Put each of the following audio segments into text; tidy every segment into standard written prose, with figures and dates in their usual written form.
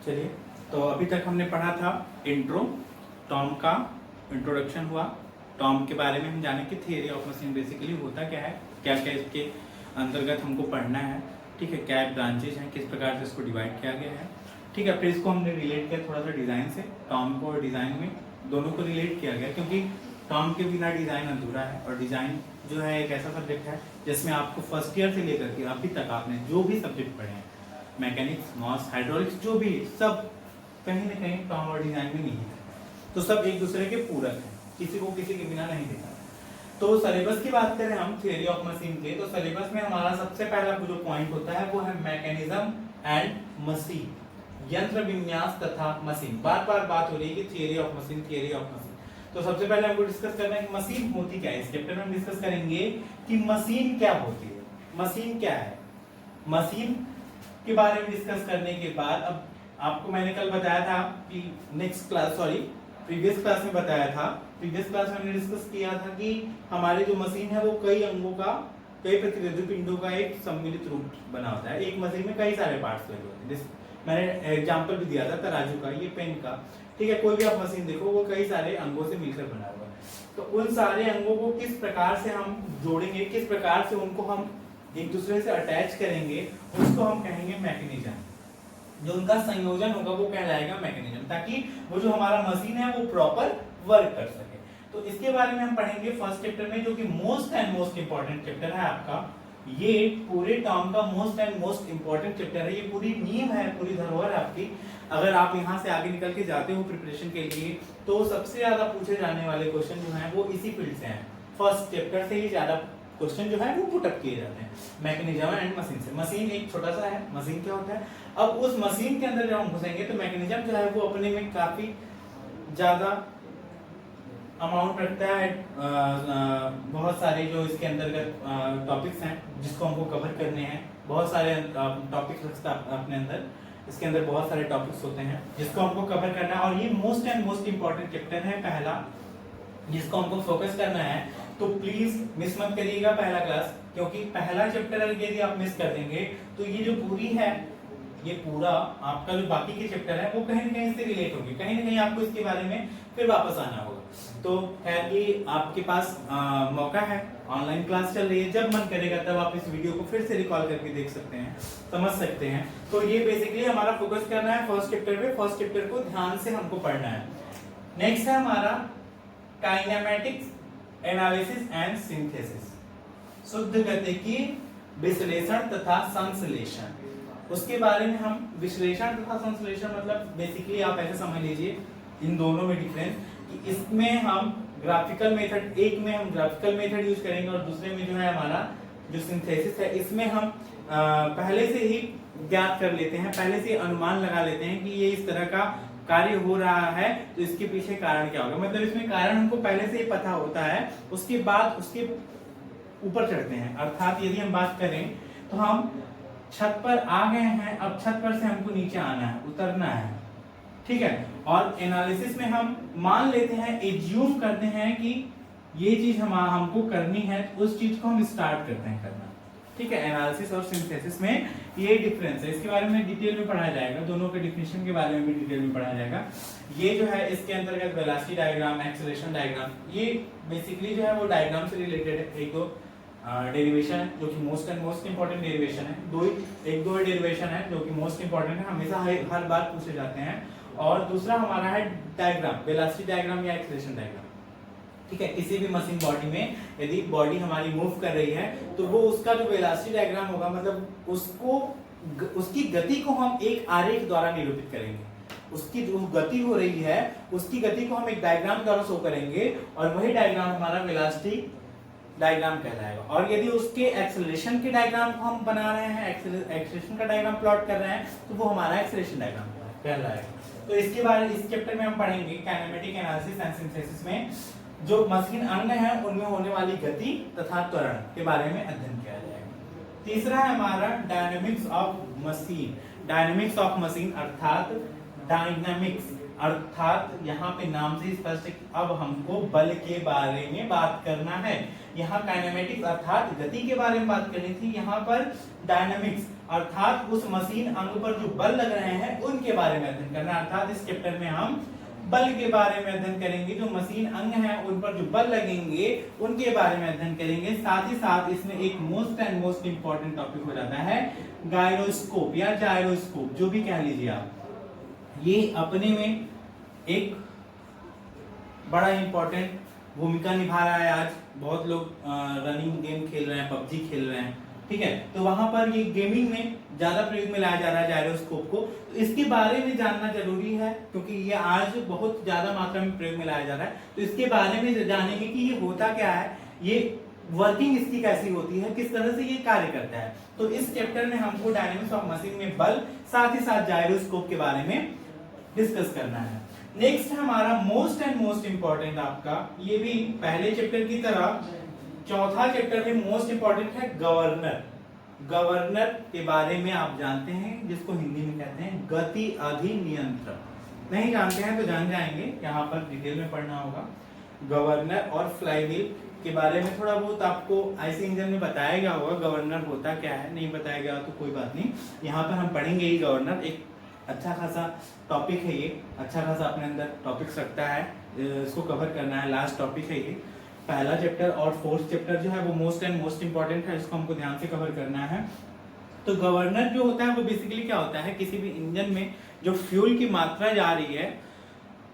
चलिए, तो अभी तक हमने पढ़ा था इंट्रो, टॉम का इंट्रोडक्शन हुआ, टॉम के बारे में हम जाने कि थियरी ऑफ मशीन बेसिकली होता क्या है, क्या क्या इसके अंतर्गत हमको पढ़ना है, ठीक है, क्या ब्रांचेज हैं, किस प्रकार से इसको डिवाइड किया गया है, ठीक है। फिर इसको हमने रिलेट किया थोड़ा सा डिज़ाइन से, टॉम को और डिज़ाइन में दोनों को रिलेट किया गया, क्योंकि टॉम के बिना डिज़ाइन अधूरा है, और डिज़ाइन जो है एक ऐसा सब्जेक्ट है जिसमें आपको फर्स्ट ईयर से लेकर के अभी तक आपने जो भी सब्जेक्ट पढ़े हैं, मैकेनिक्स, मॉस, हाइड्रोलिक्स, जो भी, सब कहीं ना कहीं टॉम और डिज़ाइन में नहीं है, तो सब एक दूसरे के पूरक हैं, किसी को किसी के बिना नहीं देखा। तो सिलेबस की बात करें हम थियरी ऑफ मशीन के, तो सिलेबस में हमारा सबसे पहला जो पॉइंट होता है वो है मैकेनिज्म एंड मशीन, यंत्र विन्यास तथा मशीन। बार बार बात हो रही है कि theory of machine, theory of machine. तो सबसे पहले हमको डिस्कस करना है कि मशीन होती क्या है। इस चैप्टर में हम डिस्कस करेंगे कि मशीन क्या होती है, मशीन क्या है। मशीन के बारे में डिस्कस करने के बाद, अब आपको मैंने कल बताया था कि प्रीवियस क्लास में बताया था, प्रीवियस क्लास में हमने डिस्कस किया था कि हमारी जो मशीन है वो कई अंगों का, कई प्रतिरोधी पिंडों का एक सम्मिलित रूप बना होता है। एक मशीन में कई सारे पार्ट्स लगे होते हैं, मैंने एग्जांपल भी दिया था तराजू का, ये पेन का, ठीक है, कोई भी आप मशीन देखो वो कई सारे अंगों से मिलकर बना हुआ है। तो उन सारे अंगों को किस प्रकार से हम जोड़ेंगे, किस प्रकार से उनको हम एक दूसरे से अटैच करेंगे, उसको हम कहेंगे मैकेनिज्म। जो उनका संयोजन होगा वो कहलाएगा मैकेनिज्म, ताकि वो जो हमारा मशीन है वो प्रॉपर वर्क कर सके। तो इसके बारे में हम पढ़ेंगे फर्स्ट चैप्टर में, जो कि most and most important chapter है आपका। ये पूरे टर्म का most and most important chapter है, ये पूरी नींव है, पूरी धरोहर है आपकी। अगर आप यहाँ से आगे निकल के जाते हो प्रिपरेशन के लिए, तो सबसे ज्यादा पूछे जाने वाले क्वेश्चन जो हैं वो इसी फील्ड से हैं। फर्स्ट चैप्टर से ही ज्यादा क्वेश्चन जो है वो पुट अप किए जाते हैं मैकेनिज्म एंड मशीन से। मशीन एक छोटा सा है, मशीन क्या होता है। अब उस मशीन के अंदर जब हम घुसेंगे तो मैकेनिज्म जो है वो अपने में काफी ज्यादा अमाउंट रखता है, बहुत सारे जो इसके अंतर्गत टॉपिक्स हैं जिसको हमको कवर करने हैं, बहुत सारे टॉपिक्स रखता है अपने अंदर, इसके अंदर बहुत सारे टॉपिक्स होते हैं जिसको हमको कवर करना है। और ये most and most important chapter है पहला, जिसको हमको फोकस करना है। तो प्लीज मिस मत करिएगा पहला क्लास, क्योंकि पहला चैप्टर अगर यदि आप मिस कर देंगे तो ये जो पूरी है, ये पूरा आपका जो बाकी के चैप्टर है वो कहीं ना कहीं से रिलेट होगी, कहीं ना कहीं आपको इसके बारे में फिर वापस आना होगा। तो खैर ये आपके पास मौका है, ऑनलाइन क्लास चल रही है, जब मन करेगा तब आप इस वीडियो को फिर से रिकॉल करके देख सकते हैं, समझ सकते हैं। तो ये बेसिकली हमारा फोकस करना है फर्स्ट चैप्टर पे, फर्स्ट चैप्टर को ध्यान से हमको पढ़ना है। नेक्स्ट है हमारा काइनेमैटिक्स एनालिसिस एंड सिंथेसिस, शुद्ध गतिकी विश्लेषण तथा संश्लेषण। उसके बारे में हम, विश्लेषण तथा संश्लेषण मतलब बेसिकली आप ऐसे समझ लीजिए इन दोनों में डिफरेंस, कि इसमें हम ग्राफिकल मेथड, एक में हम ग्राफिकल मेथड यूज करेंगे और दूसरे में जो है हमारा जो सिंथेसिस है, इसमें हम पहले से ही ज्ञात कर लेते हैं, पहले से अनुमान लगा लेते हैं कि ये इस तरह का कार्य हो रहा है, तो इसके पीछे कारण क्या होगा। मतलब इसमें कारण हमको पहले से ही पता होता है, उसके बाद उसके ऊपर चढ़ते हैं। अर्थात यदि हम बात करें तो हम छत पर आ गए हैं, अब छत पर से हमको नीचे आना है, उतरना है, ठीक है। और एनालिसिस में हम मान लेते हैं, एज्यूम करते हैं कि ये चीज हमको करनी है, उस चीज को हम स्टार्ट करते हैं करना, ठीक है। एनालिसिस और सिंथेसिस में ये डिफरेंस है, इसके बारे में डिटेल में पढ़ाया जाएगा, दोनों के डेफिनेशन के बारे में भी डिटेल में पढ़ाया जाएगा। ये जो है इसके अंतर्गत वेलोसिटी डायग्राम, एक्सेलरेशन डायग्राम, ये बेसिकली जो है वो डायग्राम से रिलेटेड है। एक दो डेरिवेशन है जो कि most and most important derivation है, एक दो डेरिवेशन है जो कि मोस्ट इंपॉर्टेंट है, हमेशा हर बार पूछे जाते हैं। और दूसरा हमारा है डायग्राम, वेलोसिटी डायग्राम या एक्सेलरेशन डायग्राम, ठीक है। किसी भी मशीन बॉडी में यदि बॉडी हमारी मूव कर रही है तो वो उसका जो वेलोसिटी डायग्राम होगा, मतलब उसकी गति को हम एक आरेख द्वारा निरूपित करेंगे। उसकी जो गति हो रही है उसकी गति को हम एक डायग्राम द्वारा शो करेंगे, और वही डायग्राम हमारा वेलोसिटी डायग्राम कहलाएगा। और यदि उसके एक्सेलरेशन के डायग्राम को हम बना रहे हैं, एक्सेलरेशन का डायग्राम प्लॉट कर रहे हैं, तो वो हमारा एक्सेलरेशन डायग्राम कहलाएगा। तो इसके बारे में इस चैप्टर में हम पढ़ेंगे काइनेमेटिक एनालिसिस एंड सिंथेसिस में जो मशीन अंग हैं उनमें होने वाली गति तथा त्वरण के बारे में अध्ययन किया जाएगा। तीसरा है हमारा dynamics of machine. Dynamics of machine अर्थात डायनामिक्स, अर्थात यहाँ पे नाम से स्पष्ट है कि अब हमको बल के बारे में बात करना है। यहाँ काइनेमेटिक्स अर्थात गति के बारे में बात करनी थी, यहाँ पर डायनामिक्स अर्थात उस मशीन अंग पर जो बल लग रहे हैं उनके बारे में अध्ययन करना है। अर्थात इस चैप्टर में हम बल के बारे में अध्ययन करेंगे, जो मशीन अंग हैं उन पर जो बल लगेंगे उनके बारे में अध्ययन करेंगे। साथ ही साथ इसमें एक मोस्ट इंपॉर्टेंट टॉपिक हो जाता है गायरोस्कोप या जायरोस्कोप, जो भी कह लीजिए आप। ये अपने में एक बड़ा इंपॉर्टेंट भूमिका निभा रहा है। आज बहुत लोग रनिंग गेम खेल रहे हैं, पबजी खेल रहे हैं, ठीक है, तो वहां पर ये गेमिंग में ज्यादा प्रयोग में लाया जा रहा है जायरोस्कोप को। तो इसके बारे में जानना जरूरी है, क्योंकि ये आज बहुत ज्यादा मात्रा में प्रयोग में लाया जा रहा है। तो इसके बारे में जानेंगे कि ये होता क्या है, ये वर्किंग इसकी कैसी होती है, किस तरह से ये कार्य करता है। तो इस चैप्टर में हमको डायनेमिक्स ऑफ मशीन में बल, साथ ही साथ जायरोस्कोप के बारे में डिस्कस करना है। नेक्स्ट है हमारा मोस्ट इंपॉर्टेंट आपका, ये भी पहले चैप्टर की तरह चौथा चैप्टर में मोस्ट इंपॉर्टेंट है गवर्नर। गवर्नर के बारे में आप जानते हैं, जिसको हिंदी में कहते हैं गति अधिनियंत्रक। नहीं जानते हैं तो जान जाएंगे, यहाँ पर डिटेल में पढ़ना होगा। गवर्नर और फ्लाईव्हील के बारे में थोड़ा बहुत आपको आईसी इंजन में बताया गया होगा, गवर्नर होता क्या है। नहीं बताया गया तो कोई बात नहीं, यहाँ पर हम पढ़ेंगे ही गवर्नर। एक अच्छा खासा टॉपिक है ये, अच्छा खासा अपने अंदर टॉपिक्स रखता है, इसको कवर करना है। लास्ट टॉपिक है ये, पहला चैप्टर और फोर्थ चैप्टर जो है वो मोस्ट इंपॉर्टेंट है, इसको हमको ध्यान से कवर करना है। तो गवर्नर जो होता है वो बेसिकली क्या होता है, किसी भी इंजन में जो फ्यूल की मात्रा जा रही है,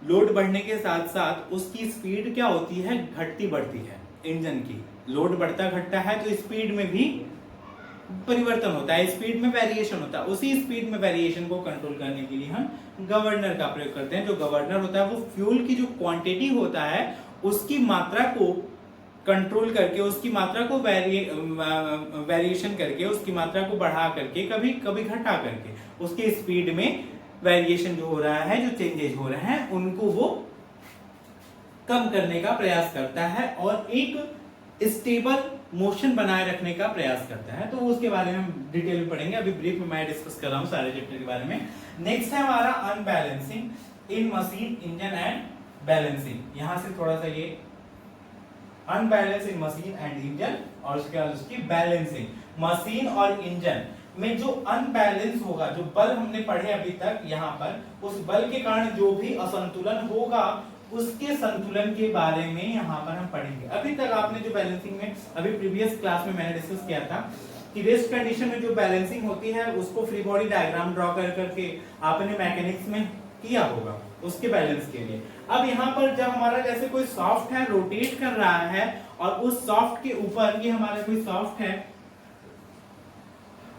लोड बढ़ने के साथ साथ उसकी स्पीड क्या होती है, घटती बढ़ती है। इंजन की लोड बढ़ता घटता है तो स्पीड में भी परिवर्तन होता है, स्पीड में वेरिएशन होता है। उसी स्पीड में वेरिएशन को कंट्रोल करने के लिए हम गवर्नर का प्रयोग करते हैं। जो गवर्नर होता है वो फ्यूल की जो क्वांटिटी होता है उसकी मात्रा को कंट्रोल करके, उसकी मात्रा को वेरिएशन करके, उसकी मात्रा को बढ़ा करके, कभी कभी घटा करके, उसके स्पीड में वेरिएशन जो हो रहा है, जो चेंजेस हो रहे हैं, उनको वो कम करने का प्रयास करता है और एक स्टेबल मोशन बनाए रखने का प्रयास करता है। तो उसके बारे में हम डिटेल में पढ़ेंगे, अभी ब्रीफ में मैं डिस्कस कर रहा हूँ सारे चैप्टर के बारे में। नेक्स्ट है हमारा unbalancing in machine, engine and balancing. यहां से थोड़ा सा ये unbalance in machine and engine और उसके बाद उसकी बैलेंसिंग। मशीन और इंजन में जो अनबैलेंस होगा, जो बल हमने पढ़े अभी तक यहाँ पर, उस बल के कारण जो भी असंतुलन होगा उसके संतुलन के बारे में यहाँ पर हम पढ़ेंगे। अभी तक आपने जो बैलेंसिंग में, अभी प्रीवियस क्लास में मैंने डिस्कस किया था कि रेस्ट कंडीशन में जो बैलेंसिंग होती है उसको फ्री बॉडी डायग्राम ड्रॉ कर करके आपने मैकेनिक्स में किया होगा उसके बैलेंस के लिए। अब यहाँ पर जब हमारा जैसे कोई सॉफ्ट है रोटेट कर रहा है और उस सॉफ्ट के ऊपर, ये हमारा कोई सॉफ्ट है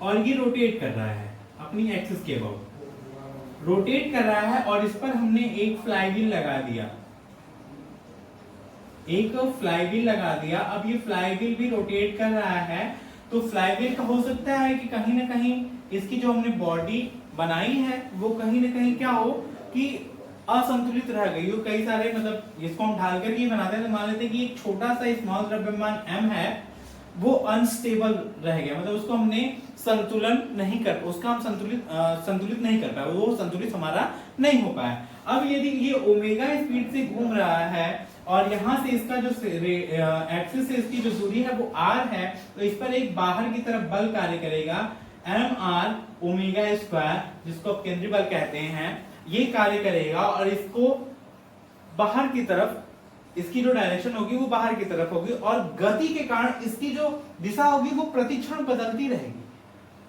और ये रोटेट कर रहा है अपनी एक्सिस के अबाउट, रोटेट कर रहा है और इस पर हमने एक फ्लाईव्हील लगा दिया, एक फ्लाईव्हील लगा दिया। अब ये फ्लाईव्हील भी रोटेट कर रहा है, तो फ्लाईव्हील का हो सकता है कि कहीं ना कहीं इसकी जो हमने बॉडी बनाई है वो कहीं ना कहीं क्या हो कि असंतुलित रह गई हो। कई सारे मतलब इसको हम ढाल कर ये बनाते हैं, तो मान लेते हैं कि एक छोटा सा स्मॉल द्रव्यमान m है, वो अनस्टेबल रह गया, मतलब उसको हमने संतुलन नहीं कर, उसका हम संतुलित नहीं कर पाए, वो संतुलित हमारा नहीं हो पाया। अब यदि ये ओमेगा स्पीड से घूम रहा है और यहाँ से इसका जो एक्सिस से इसकी जो दूरी है वो r है, तो इस पर एक बाहर की तरफ बल कार्य करेगा mr ओमेगा स्क्वायर, जिसको आप केंद्रीय बल कहते हैं, ये कार्य करेगा और इसको बाहर की तरफ, इसकी जो डायरेक्शन होगी वो बाहर की तरफ होगी और गति के कारण इसकी जो दिशा होगी वो प्रतिक्षण बदलती रहेगी।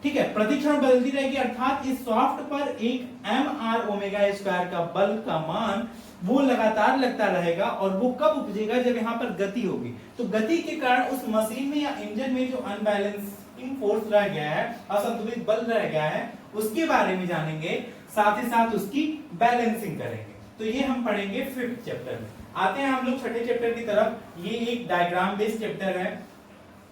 ठीक है, प्रतिक्षण बदलती रहेगी, अर्थात इस सॉफ्ट पर एक mr ओमेगा स्क्वायर का बल का मान वो लगातार लगता रहेगा और वो कब उपजेगा, जब यहाँ पर गति होगी। तो गति के कारण उस मशीन में या इंजन में जो अनबैलेंसिंग फोर्स रह गया है, असंतुलित बल रह गया है, उसके बारे में जानेंगे, साथ ही साथ उसकी बैलेंसिंग करेंगे। तो ये हम पढ़ेंगे 5th चैप्टर में। आते हैं हम लोग 6ठे चैप्टर की तरफ। ये एक डायग्राम बेस्ड चैप्टर है,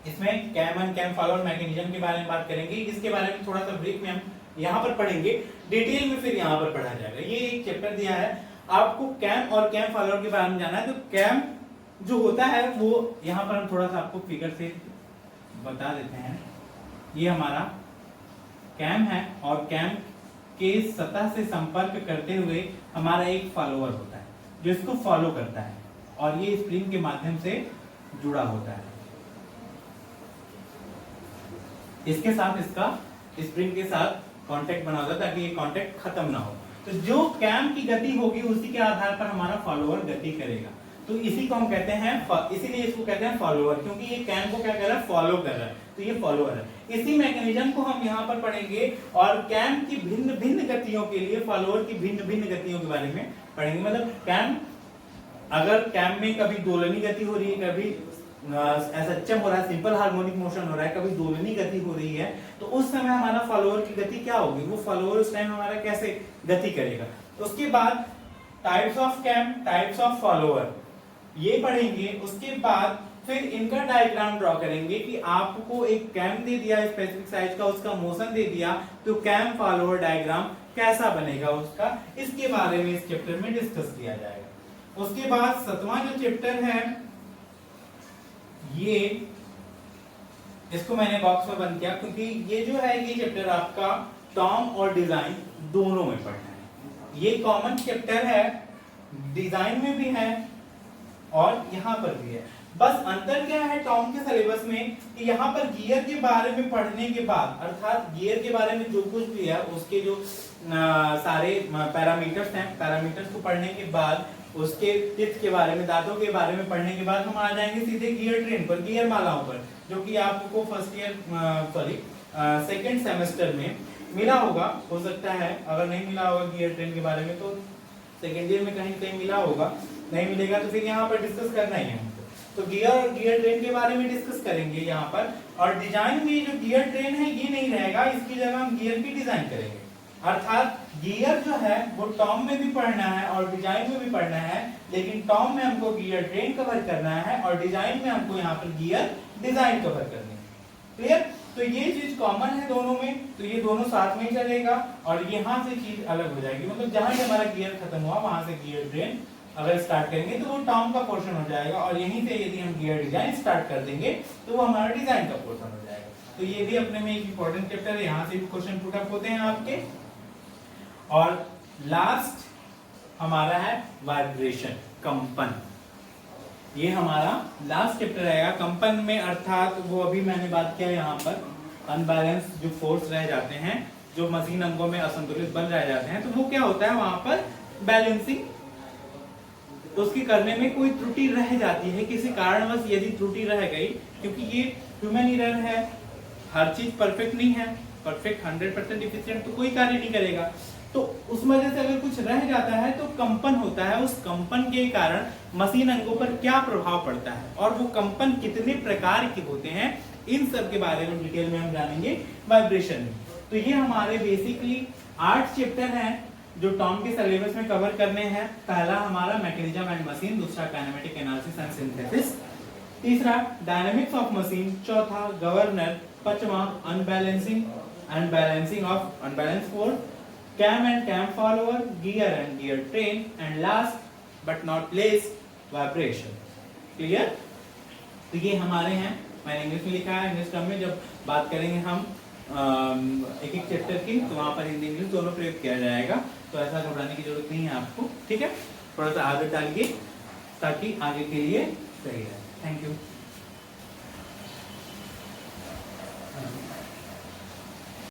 इसमें cam and cam follower mechanism के बारे में बात करेंगे। इसके बारे में थोड़ा सा ब्रीफ में हम यहाँ पर पढ़ेंगे, डिटेल में फिर यहाँ पर पढ़ा जाएगा। ये एक चैप्टर दिया है आपको, कैम और कैम फॉलोअर के बारे में जाना है। तो कैम जो होता है वो यहाँ पर हम थोड़ा सा आपको फिगर से बता देते हैं। ये हमारा कैम है और कैम के सतह से संपर्क करते हुए हमारा एक फॉलोअर होता है जो इसको फॉलो करता है और ये स्प्रिंग के माध्यम से जुड़ा होता है। इसके साथ इसका स्प्रिंग के साथ कांटेक्ट बना होता है ताकि ये कांटेक्ट खत्म ना हो। तो जो कैम की गति होगी उसी के आधार पर हमारा फॉलोअर गति करेगा। तो इसी को हम कहते हैं, इसीलिए इसको कहते हैं फॉलोअर, क्योंकि ये कैम को क्या कर रहा है, फॉलो कर रहा है, तो ये फॉलोअर है। इसी मैकेनिज्म को हम यहाँ पर पढ़ेंगे और कैम की भिन्न भिन्न गतियों के लिए फॉलोअर की भिन्न भिन्न गतियों के बारे में पढ़ेंगे। मतलब कैम, अगर कैम में कभी दोलनी गति हो रही है, कभी एसएचएम हो रहा है, सिंपल हार्मोनिक मोशन हो रहा है, कभी दोलनी गति हो रही है, तो उस समय हमारा फॉलोअर की गति क्या होगी, वो फॉलोअर उस टाइम हमारा कैसे गति करेगा। उसके बाद types of cam, types of follower ये पढ़ेंगे। उसके बाद फिर इनका डायग्राम ड्रॉ करेंगे कि आपको एक कैम दे दिया स्पेसिफिक साइज का, उसका मोशन दे दिया, तो कैम फॉलोअर डायग्राम कैसा बनेगा उसका, इसके बारे में इस चैप्टर में डिस्कस किया जाएगा। उसके बाद 7वां जो चैप्टर है, ये इसको मैंने बॉक्स में बंद किया क्योंकि ये जो है ये चैप्टर आपका टॉम और डिजाइन दोनों में पढ़ना है। ये कॉमन चैप्टर है, डिजाइन में भी है और यहाँ पर भी है। बस अंतर क्या है टॉम के सिलेबस में कि यहाँ पर गियर के बारे में पढ़ने के बाद, अर्थात गियर के बारे में जो कुछ भी है उसके जो सारे पैरामीटर्स हैं, पैरामीटर्स को पढ़ने के बाद, उसके टिथ के बारे में, दांतों के बारे में पढ़ने के बाद हम आ जाएंगे सीधे गियर ट्रेन पर, गियर मालाओं पर, जो कि आपको फर्स्ट ईयर सेकेंड सेमेस्टर में मिला होगा, हो सकता है। अगर नहीं मिला होगा गियर ट्रेन के बारे में तो सेकेंड ईयर में कहीं कहीं मिला होगा, नहीं मिलेगा तो फिर यहाँ पर डिस्कस करना ही है हमको। तो गियर और गियर ट्रेन के बारे में डिस्कस करेंगे यहाँ पर। और डिजाइन में जो गियर ट्रेन है ये नहीं रहेगा, इसकी जगह हम गियर की डिजाइन करेंगे। अर्थात गियर जो है वो टॉम में भी पढ़ना है और डिजाइन में भी पढ़ना है, लेकिन टॉम में हमको गियर ट्रेन कवर करना है और डिजाइन में हमको यहाँ पर गियर डिजाइन कवर करनी है। क्लियर? तो ये चीज कॉमन है दोनों में, तो ये दोनों साथ में ही चलेगा और यहाँ से चीज अलग हो जाएगी। मतलब जहां से हमारा गियर खत्म हुआ वहां से गियर ट्रेन अगर स्टार्ट करेंगे तो वो टॉम का पोर्शन हो जाएगा, और यहीं से यदि हम गियर डिजाइन स्टार्ट कर देंगे तो वो हमारा डिजाइन का पोर्शन हो जाएगा। तो ये भी अपने में एक इंपॉर्टेंट चैप्टर है, यहाँ से भी क्वेश्चन पुट अप होते हैं आपके। और लास्ट हमारा है वाइब्रेशन, कंपन। ये हमारा लास्ट चैप्टर रहेगा कंपन में, अर्थात वो अभी मैंने बात किया यहाँ पर अनबैलेंस जो फोर्स रह जाते हैं, जो मशीन अंगों में असंतुलित बन रह जाते हैं, तो वो क्या होता है वहां पर बैलेंसिंग उसकी करने में कोई त्रुटि रह जाती है किसी कारणवश। यदि त्रुटि रह गई, क्योंकि ये ह्यूमन एरर है, हर चीज परफेक्ट नहीं है, परफेक्ट 100% इफिशिएंट तो कोई कार्य नहीं करेगा, तो उस वजह से अगर कुछ रह जाता है तो कंपन होता है। उस कंपन के कारण मशीन अंगों पर क्या प्रभाव पड़ता है और वो कंपन कितने प्रकार के होते हैं, इन सब के बारे में डिटेल में हम जानेंगे वाइब्रेशन में। तो ये हमारे बेसिकली 8 चैप्टर हैं जो टॉम के सिलेबस में कवर करने हैं। पहला हमारा मैकेनिज्म एंड मशीन, दूसरा काइनेमेटिक एनालिसिस एंड सिंथेसिस, तीसरा डायनामिक्स ऑफ मशीन, चौथा गवर्नर, पांचवा unbalancing and balancing of unbalance force, cam and cam follower, gear and gear train, and last but not least vibration. Clear? तो ये हमारे हैं, मैंने English में लिखा है, इंग्लिश टर्म में जब बात करेंगे हम एक एक चैप्टर की, तो वहां पर हिंदी इंग्लिश दोनों प्रयोग किया जाएगा, तो ऐसा घबराने की जरूरत नहीं है आपको। ठीक है, थोड़ा सा आगे डालिए ताकि आगे के लिए सही रहे। Thank you.